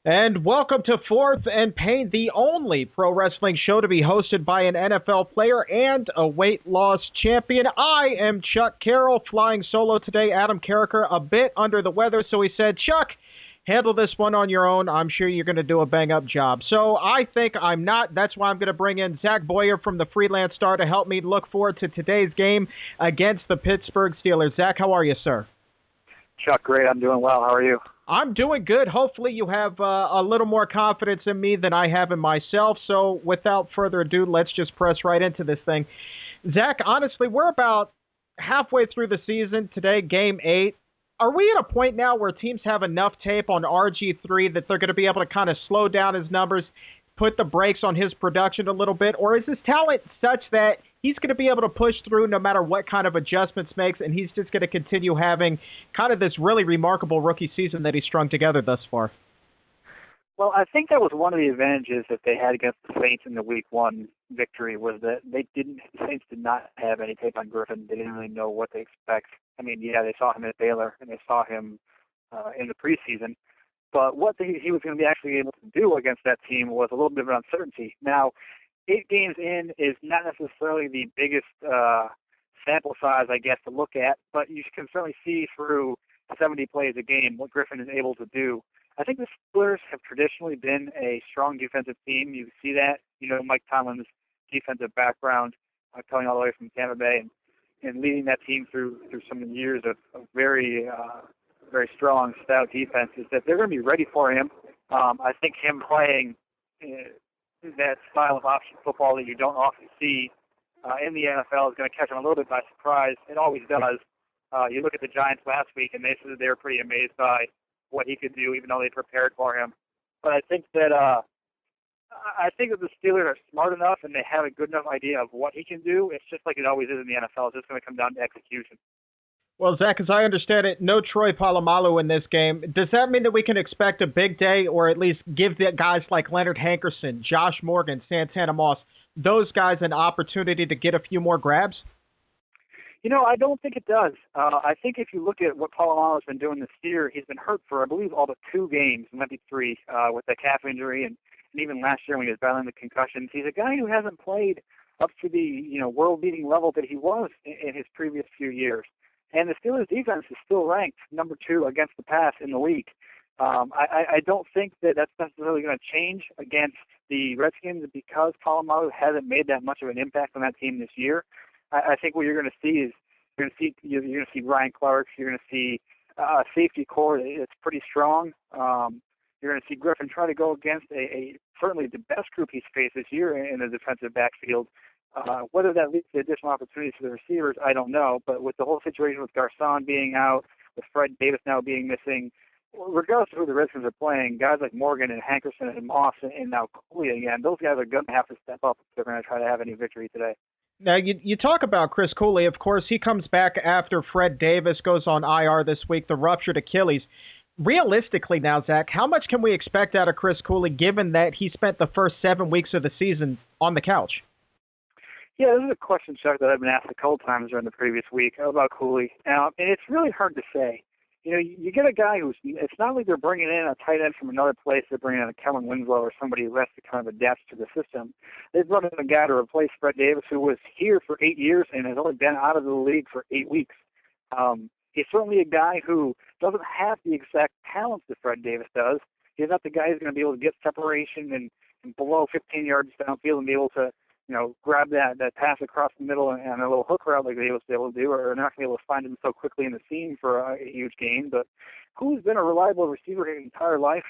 And welcome to Fourth and Pain, the only pro wrestling show to be hosted by an NFL player and a weight loss champion. I am Chuck Carroll, flying solo today. Adam Carriker a bit under the weather, so he said, Chuck, handle this one on your own. I'm sure you're going to do a bang-up job. So I think I'm not. That's why I'm going to bring in Zac Boyer from the Freelance Star to help me look forward to today's game against the Pittsburgh Steelers. Zac, how are you, sir? Chuck, great. I'm doing well. How are you? I'm doing good. Hopefully you have a little more confidence in me than I have in myself. So without further ado, let's just press right into this thing. Zac, honestly, we're about halfway through the season today, Game 8. Are we at a point now where teams have enough tape on RG3 that they're going to be able to kind of slow down his numbers, put the brakes on his production a little bit? Or is his talent such that he's going to be able to push through no matter what kind of adjustments makes, and he's just going to continue having kind of this really remarkable rookie season that he's strung together thus far? Well, I think that was one of the advantages that they had against the Saints in the Week 1 victory was that the Saints did not have any tape on Griffin. They didn't really know what to expect. I mean, yeah, they saw him at Baylor, and they saw him in the preseason. But what he was going to be actually able to do against that team was a little bit of an uncertainty. Now, 8 games in is not necessarily the biggest sample size, I guess, to look at, but you can certainly see through 70 plays a game what Griffin is able to do. I think the Steelers have traditionally been a strong defensive team. You see that, Mike Tomlin's defensive background coming all the way from Tampa Bay and leading that team through some years of very strong, stout defenses, that they're going to be ready for him. I think him playing that style of option football that you don't often see in the NFL is going to catch him a little bit by surprise. It always does. You look at the Giants last week, and they said that they were pretty amazed by what he could do, even though they prepared for him. But I think that the Steelers are smart enough and they have a good enough idea of what he can do. It's just like it always is in the NFL. It's just going to come down to execution. Well, Zac, as I understand it, no Troy Polamalu in this game. Does that mean that we can expect a big day, or at least give the guys like Leonard Hankerson, Josh Morgan, Santana Moss, those guys an opportunity to get a few more grabs? I don't think it does. I think if you look at what Polamalu's been doing this year, he's been hurt for, I believe, all but 2 games, maybe 3, with the calf injury, and even last year when he was battling the concussions. He's a guy who hasn't played up to the world-beating level that he was in his previous few years. And the Steelers' defense is still ranked number 2 against the pass in the league. I don't think that that's necessarily going to change against the Redskins because Polamalu hasn't made that much of an impact on that team this year. I think what you're going to see is you're going to see Ryan Clark. You're going to see a safety core that's pretty strong. You're going to see Griffin try to go against a certainly the best group he's faced this year in the defensive backfield. Whether that leads to additional opportunities for the receivers, I don't know. But with the whole situation with Garcon being out, with Fred Davis now being missing, regardless of who the Redskins are playing, guys like Morgan and Hankerson and Moss and now Cooley again, those guys are going to have to step up if they're going to try to have any victory today. Now, you talk about Chris Cooley. Of course, he comes back after Fred Davis goes on IR this week, the ruptured Achilles. Realistically now, Zac, how much can we expect out of Chris Cooley given that he spent the first 7 weeks of the season on the couch? Yeah, this is a question, Chuck, that I've been asked a couple times during the previous week about Cooley. And it's really hard to say. You get a guy it's not like they're bringing in a tight end from another place. They're bringing in a Kellen Winslow or somebody who has to kind of adapt to the system. They've brought in a guy to replace Fred Davis, who was here for 8 years and has only been out of the league for 8 weeks. He's certainly a guy who doesn't have the exact talents that Fred Davis does. He's not the guy who's going to be able to get separation and below 15 yards downfield and be able to grab that pass across the middle and a little hook route like they was able to do, or not going to be able to find him so quickly in the seam for a huge gain. But Cooley's been a reliable receiver his entire life.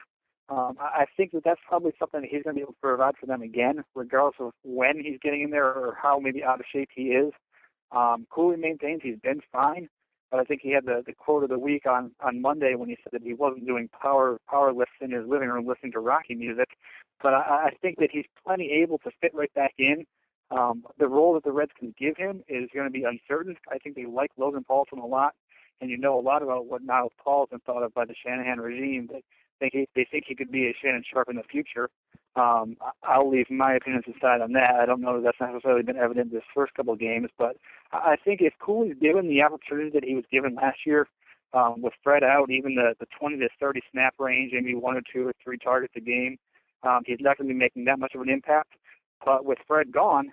I think that's probably something that he's going to be able to provide for them again, regardless of when he's getting in there or how maybe out of shape he is. Cooley maintains he's been fine, but I think he had the quote of the week on Monday when he said that he wasn't doing power lifts in his living room listening to Rocky music. But I think that he's plenty able to fit right back in. The role that the Redskins give him is going to be uncertain. I think they like Logan Paulson a lot, and a lot about what Niles Paulson thought of by the Shanahan regime. They think he could be a Shannon Sharp in the future. I'll leave my opinions aside on that. I don't know that that's necessarily been evident this first couple of games, but I think if Cooley's given the opportunity that he was given last year, With Fred out, even the 20 to 30 snap range, maybe 1 or 2 or 3 targets a game, he's not going to be making that much of an impact. But with Fred gone,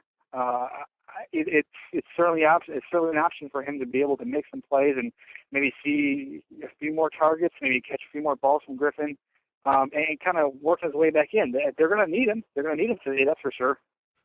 it's certainly an option for him to be able to make some plays and maybe see a few more targets, maybe catch a few more balls from Griffin, and kind of work his way back in. They're going to need him. They're going to need him today, that's for sure.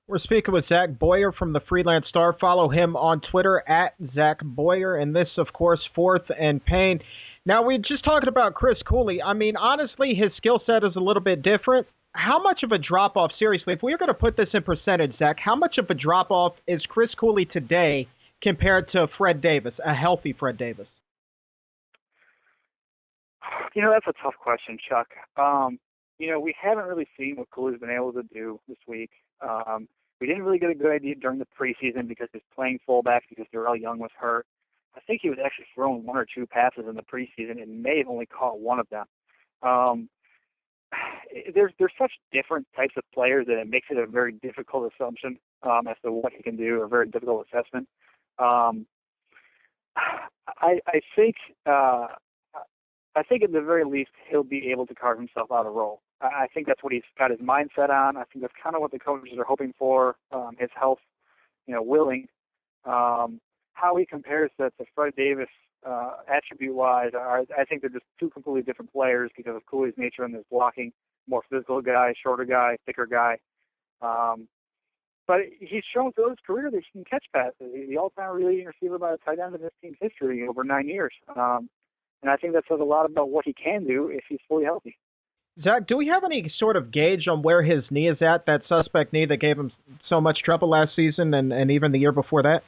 We're speaking with Zac Boyer from the Freelance Star. Follow him on Twitter at Zac Boyer. And this, of course, Fourth and Pain. Now, we're just talking about Chris Cooley. I mean, honestly, his skill set is a little bit different. How much of a drop-off, seriously, if we were going to put this in percentage, Zac, how much of a drop-off is Chris Cooley today compared to Fred Davis, a healthy Fred Davis? That's a tough question, Chuck. We haven't really seen what Cooley's been able to do this week. We didn't really get a good idea during the preseason because he's playing fullback because Darrell Young was hurt. I think he was actually throwing 1 or 2 passes in the preseason and may have only caught one of them. There's such different types of players that it makes it a very difficult assumption as to what he can do, a very difficult assessment. I think at the very least he'll be able to carve himself out a role. I think that's what he's got his mindset on. I think that's kind of what the coaches are hoping for. His health, willing. How he compares to Fred Davis attribute-wise, I think they're just 2 completely different players because of Cooley's nature and his blocking. More physical guy, shorter guy, thicker guy. But he's shown throughout his career that he can catch passes. He's the all-time leading receiver by a tight end in this team's history over 9 years. And I think that says a lot about what he can do if he's fully healthy. Zac, do we have any sort of gauge on where his knee is at, that suspect knee that gave him so much trouble last season and even the year before that?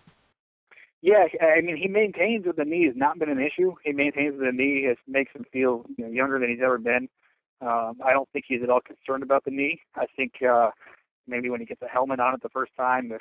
Yeah, I mean, he maintains that the knee has not been an issue. He maintains that the knee makes him feel younger than he's ever been. I don't think he's at all concerned about the knee. I think maybe when he gets a helmet on it the first time, if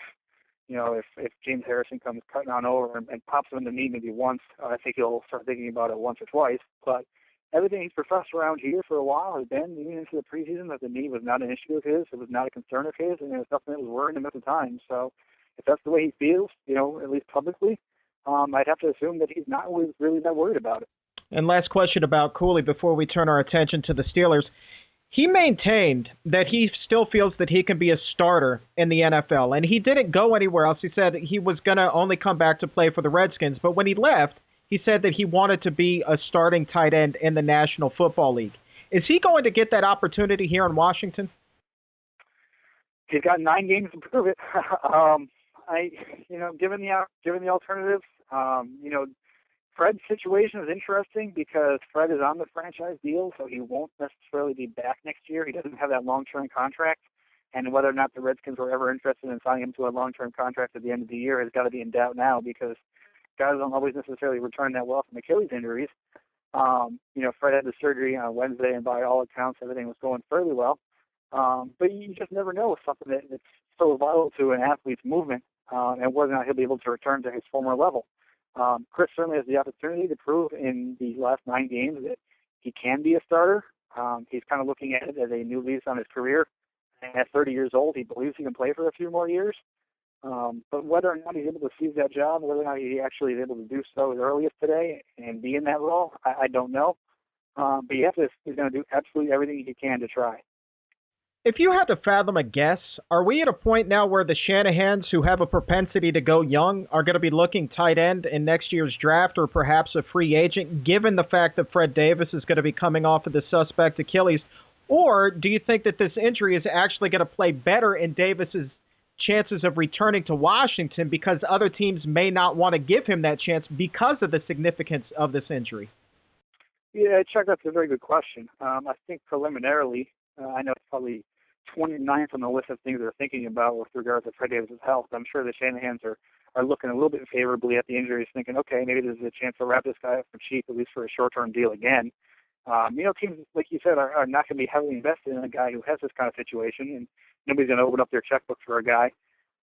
James Harrison comes cutting on over and pops him in the knee maybe once, I think he'll start thinking about it once or twice. But everything he's professed around here for a while has been, even into the preseason, that the knee was not an issue of his. It was not a concern of his, and it was something that was worrying him at the time. So if that's the way he feels, at least publicly, I'd have to assume that he's not really that worried about it. And last question about Cooley before we turn our attention to the Steelers. He maintained that he still feels that he can be a starter in the NFL, and he didn't go anywhere else. He said he was going to only come back to play for the Redskins, but when he left, he said that he wanted to be a starting tight end in the National Football League. Is he going to get that opportunity here in Washington? He's got 9 games to prove it. Given the alternatives, Fred's situation is interesting because Fred is on the franchise deal, so he won't necessarily be back next year. He doesn't have that long-term contract, and whether or not the Redskins were ever interested in signing him to a long-term contract at the end of the year has got to be in doubt now because guys don't always necessarily return that well from Achilles injuries. Fred had the surgery on Wednesday, and by all accounts, everything was going fairly well. But you just never know with something that's so vital to an athlete's movement and whether or not he'll be able to return to his former level. Chris certainly has the opportunity to prove in these last 9 games that he can be a starter. He's kind of looking at it as a new lease on his career. And at 30 years old, he believes he can play for a few more years. But whether or not he's able to seize that job, whether or not he actually is able to do so as early as today and be in that role, I don't know. But he's going to do absolutely everything he can to try. If you had to fathom a guess, are we at a point now where the Shanahans, who have a propensity to go young, are going to be looking tight end in next year's draft or perhaps a free agent, given the fact that Fred Davis is going to be coming off of the suspect Achilles? Or do you think that this injury is actually going to play better in Davis's chances of returning to Washington because other teams may not want to give him that chance because of the significance of this injury? Yeah, Chuck, that's a very good question. I think preliminarily, I know it's probably 29th on the list of things they're thinking about with regards to Fred Davis' health. I'm sure the Shanahans are looking a little bit favorably at the injuries, thinking, okay, maybe there's a chance to wrap this guy up for cheap, at least for a short-term deal again. Teams, like you said, are not going to be heavily invested in a guy who has this kind of situation, and nobody's going to open up their checkbook for a guy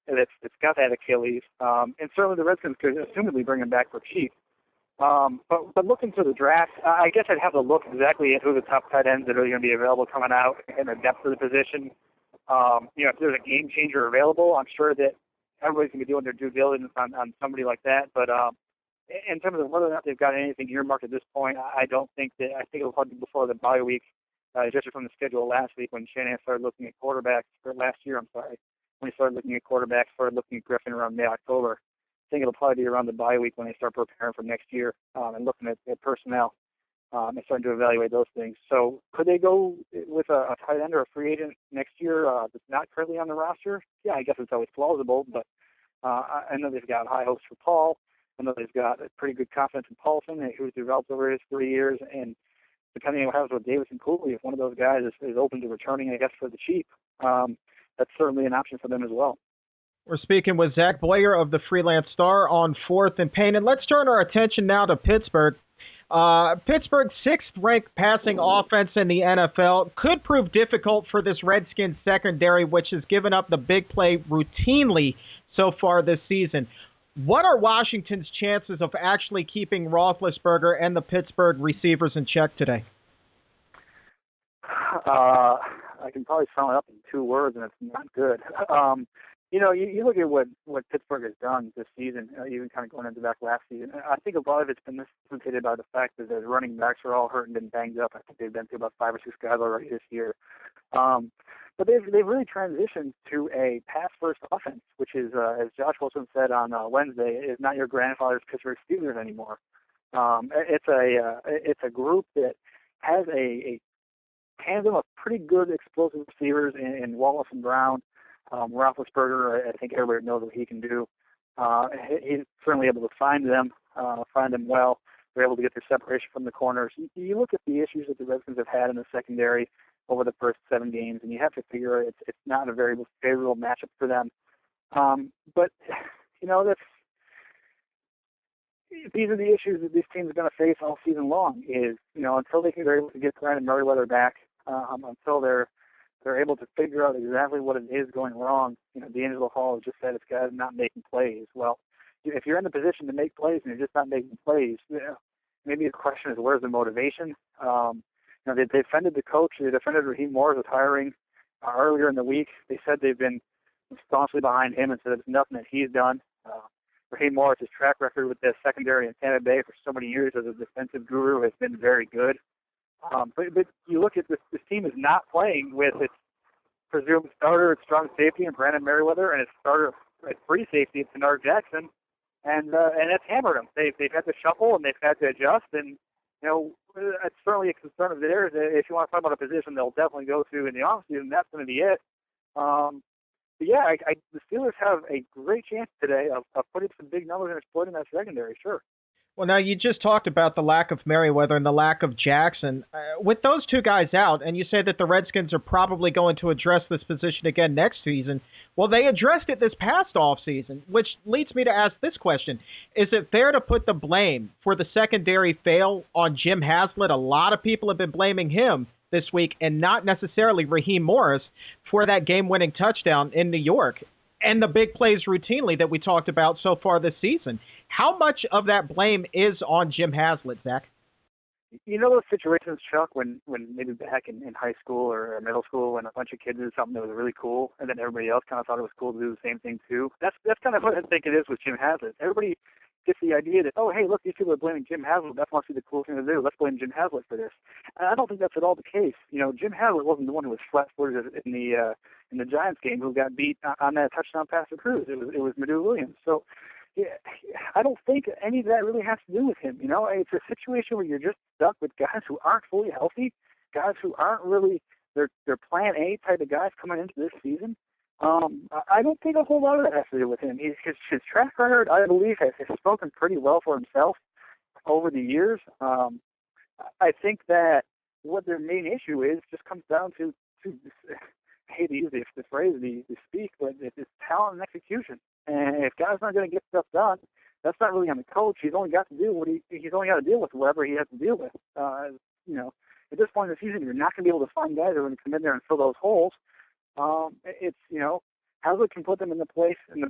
that's got that Achilles. And certainly the Redskins could assumedly bring him back for cheap. But looking to the draft, I guess I'd have to look exactly at who the top tight ends that are going to be available coming out and the depth of the position. If there's a game changer available, I'm sure that everybody's going to be doing their due diligence on somebody like that. But in terms of whether or not they've got anything earmarked at this point, I don't think that. I think it'll probably be before the bye week, just from the schedule last week when Shanahan started looking at quarterbacks, or last year, I'm sorry, when he started looking at quarterbacks, started looking at Griffin around May-October. I think it'll probably be around the bye week when they start preparing for next year and looking at personnel and starting to evaluate those things. So could they go with a tight end or a free agent next year that's not currently on the roster? Yeah, I guess it's always plausible, but I know they've got high hopes for Paul. I know they've got a pretty good confidence in Paulson, who's developed over his 3 years. And depending on what happens with Davis and Cooley, if one of those guys is open to returning, I guess, for the cheap, that's certainly an option for them as well. We're speaking with Zac Boyer of the Freelance Star on 4th and Payne. And let's turn our attention now to Pittsburgh. Pittsburgh's 6th-ranked passing offense in the NFL could prove difficult for this Redskins secondary, which has given up the big play routinely so far this season. What are Washington's chances of actually keeping Roethlisberger and the Pittsburgh receivers in check today? I can probably sum it up in 2 words, and it's not good. You look at what Pittsburgh has done this season, even kind of going into that last season. I think a lot of it's been necessitated by the fact that the running backs are all hurt and been banged up. I think they've been through about 5 or 6 guys already this year. But they've really transitioned to a pass-first offense, which is, as Josh Wilson said on Wednesday, is not your grandfather's Pittsburgh Steelers anymore. It's a group that has a tandem of pretty good explosive receivers in Wallace and Brown. Roethlisberger, I think everybody knows what he can do. He's certainly able to find them well. They're able to get their separation from the corners. You look at the issues that the Redskins have had in the secondary over the first 7 games, and you have to figure it's not a very favorable matchup for them. But these are the issues that this team is going to face all season long. Is until they can be able to get Brandon Merriweather back, until they're able to figure out exactly what it is going wrong. D'Angelo Hall has just said it's guys not making plays. Well, if you're in the position to make plays and you're just not making plays, maybe the question is where's the motivation? They defended the coach. They defended Raheem Morris' hiring earlier in the week. They said they've been staunchly behind him and said it's nothing that he's done. Raheem Morris' track record with the secondary in Tampa Bay for so many years as a defensive guru has been very good. But you look at this team is not playing with its presumed starter at strong safety and Brandon Merriweather and its starter at free safety at Bernard Jackson, and that's hammered them. They've had to shuffle and they've had to adjust, and it's certainly a concern of theirs. If you want to talk about a position they'll definitely go to in the offseason, that's going to be it. But yeah, the Steelers have a great chance today of putting some big numbers and exploiting that secondary, sure. Well, now you just talked about the lack of Merriweather and the lack of Jackson. With those 2 guys out, and you say that the Redskins are probably going to address this position again next season, well, they addressed it this past offseason, which leads me to ask this question. Is it fair to put the blame for the secondary fail on Jim Haslett? A lot of people have been blaming him this week and not necessarily Raheem Morris for that game-winning touchdown in New York and the big plays routinely that we talked about so far this season. How much of that blame is on Jim Haslett, Zach? Those situations, Chuck, when maybe back in high school or middle school when a bunch of kids did something that was really cool and then everybody else kind of thought it was cool to do the same thing too. That's kind of what I think it is with Jim Haslett. Everybody gets the idea that, oh, hey, look, these people are blaming Jim Haslett. That must be the cool thing to do. Let's blame Jim Haslett for this. And I don't think that's at all the case. Jim Haslett wasn't the one who was flat-footed in the Giants game who got beat on that touchdown pass to Cruz. It was Madu Williams. So yeah, I don't think any of that really has to do with him. It's a situation where you're just stuck with guys who aren't fully healthy, guys who aren't really their plan A type of guys coming into this season. I don't think a whole lot of that has to do with him. His track record, I believe, has spoken pretty well for himself over the years. I think that what their main issue is just comes down to I hate to use the phrase, the speak, but it's talent and execution. And if guys not going to get stuff done, that's not really on the coach. He's only got to deal with whatever he has to deal with. At this point in the season, you're not going to be able to find guys who are going to come in there and fill those holes. Haslett can put them in the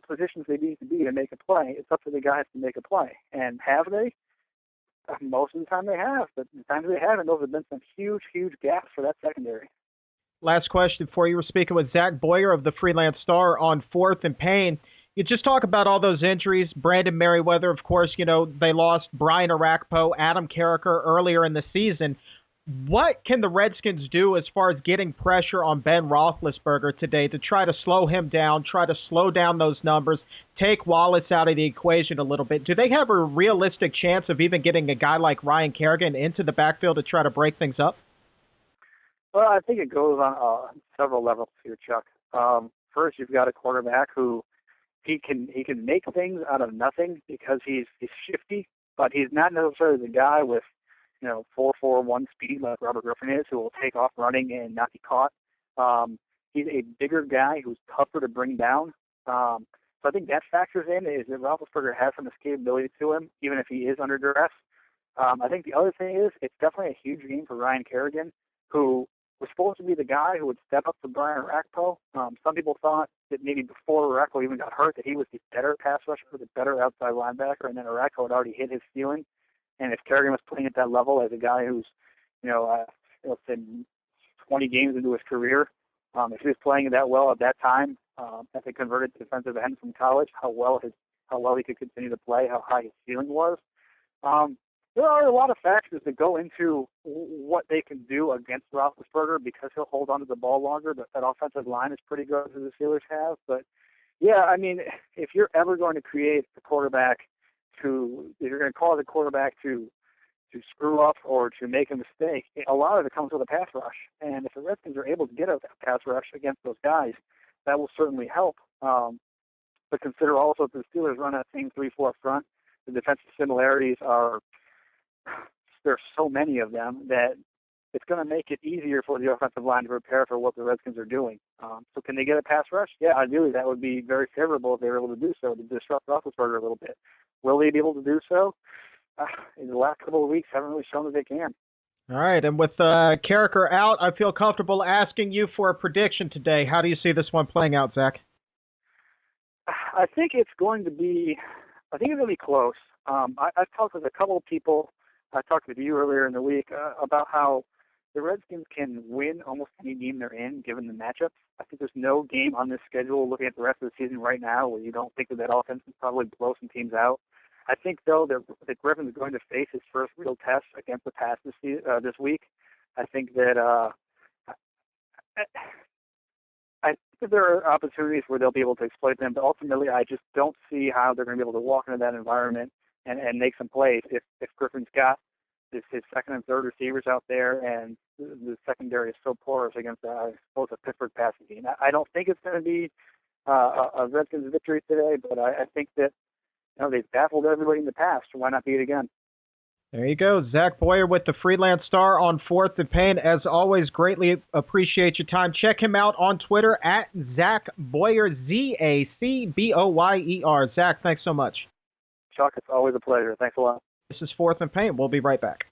positions they need to be to make a play. It's up to the guys to make a play. And have they? Most of the time they have, but the times they haven't, those have been some huge, huge gaps for that secondary. Last question for you. We're speaking with Zac Boyer of the Freelance Star on 4th and Payne. You just talk about all those injuries. Brandon Merriweather, of course, they lost Brian Orakpo, Adam Carriker earlier in the season. What can the Redskins do as far as getting pressure on Ben Roethlisberger today to try to slow him down, try to slow down those numbers, take Wallace out of the equation a little bit? Do they have a realistic chance of even getting a guy like Ryan Kerrigan into the backfield to try to break things up? Well, I think it goes on several levels here, Chuck. First, you've got a quarterback who he can make things out of nothing because he's shifty, but he's not necessarily the guy with 4.41 speed like Robert Griffin is, who will take off running and not be caught. He's a bigger guy who's tougher to bring down. So I think that factors in, is that Roethlisberger has some escapability to him, even if he is under duress. I think the other thing is it's definitely a huge game for Ryan Kerrigan, who was supposed to be the guy who would step up for Brian Orakpo. Some people thought that maybe before Orakpo even got hurt that he was the better pass rusher, the better outside linebacker, and then Orakpo had already hit his ceiling. And if Kerrigan was playing at that level as a guy who's, let's say 20 games into his career, if he was playing that well at that time, as a converted defensive end from college, how well he could continue to play, how high his ceiling was. There are a lot of factors that go into what they can do against Roethlisberger because he'll hold onto the ball longer. But that offensive line is pretty good, as the Steelers have. But yeah, I mean, if you're ever going to create a quarterback if you're going to cause a quarterback to screw up or to make a mistake, a lot of it comes with a pass rush. And if the Redskins are able to get a pass rush against those guys, that will certainly help. But consider also that the Steelers run that same 3-4 up front. The defensive similarities there's so many of them that it's going to make it easier for the offensive line to prepare for what the Redskins are doing. So can they get a pass rush? Yeah, ideally that would be very favorable if they were able to do so, to disrupt Roethlisberger a little bit. Will they be able to do so? In the last couple of weeks, haven't really shown that they can. All right, and with Carriker out, I feel comfortable asking you for a prediction today. How do you see this one playing out, Zach? I think it's going to be close. I've talked with a couple of people. I talked with you earlier in the week about how the Redskins can win almost any game they're in, given the matchups. I think there's no game on this schedule, looking at the rest of the season right now, where you don't think that offense can probably blow some teams out. I think, though, that Griffin is going to face his first real test against the pass this week. I think that I think there are opportunities where they'll be able to exploit them, but ultimately I just don't see how they're going to be able to walk into that environment and make some plays if Griffin's got his second and third receivers out there and the secondary is so porous against a Pittsburgh passing team. I don't think it's going to be a Redskins victory today, but I think that they've baffled everybody in the past, so why not be it again? There you go. Zac Boyer with the Freelance Star on Fourth and Pain. As always, greatly appreciate your time. Check him out on Twitter at Zac Boyer, ZACBOYER. Zach, thanks so much. Chuck, it's always a pleasure. Thanks a lot. This is Fourth and Pain. We'll be right back.